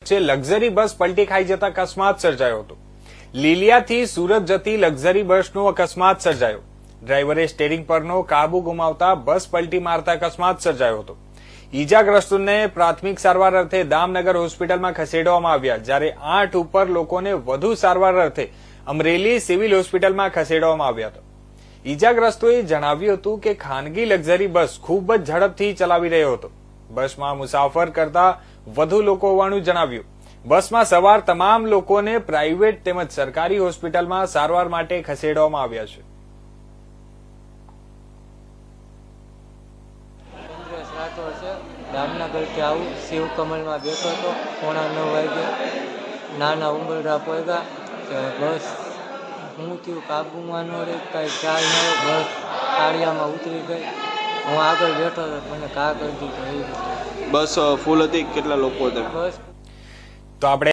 વચ્ચે luxury bus પલટી ખાઈ જતા અકસ્માત સર્જાયો હતો। લીલિયાથી સુરત જતી લક્ઝરી બસનો અકસ્માત સર્જાયો। ડ્રાઈવરે સ્ટીયરિંગ પરનો કાબુ ગુમાવતા બસ પલટી મારતા અકસ્માત સર્જાયો હતો। ઈજાગ્રસ્તોને પ્રાથમિક સારવાર અર્થે દામનગર હોસ્પિટલમાં ખસેડવામાં આવ્યા, જ્યારે 8 ઉપર લોકોને વધુ સારવાર અર્થે અમરેલી સિવિલ હોસ્પિટલમાં ખસેડવામાં આવ્યા હતા। ઈજાગ્રસ્તોએ જણાવ્યું હતું કે ખાનગી લક્ઝરી બસ ખૂબ જ ઝડપથી ચલાવી રહ્યો હતો। બસમાં મુસાફર કરતા વધુ લોકો હોવાનું જણાવ્યું। બસમાં સવાર તમામ લોકોને પ્રાઇવેટ તેમજ સરકારી હોસ્પિટલમાં સારવાર માટે ખસેડવામાં આવ્યા છે। દામનગરથી આવું શિવકમલમાં બેઠો હતો, 9:15 વાગે નાના ઉંબરડા પોગ્યા કે બસ હું થયું કાબુમાં ન રહી, કાંઈ ખ્યાલ ન રહ્યો, બસ કાળિયામાં ઉતરી ગઈ। હું આગળ બેઠો હતો, મને કા કરી દીધું। બસ ફૂલ હતી, કેટલા લોકો હતા? બસ તો આપણે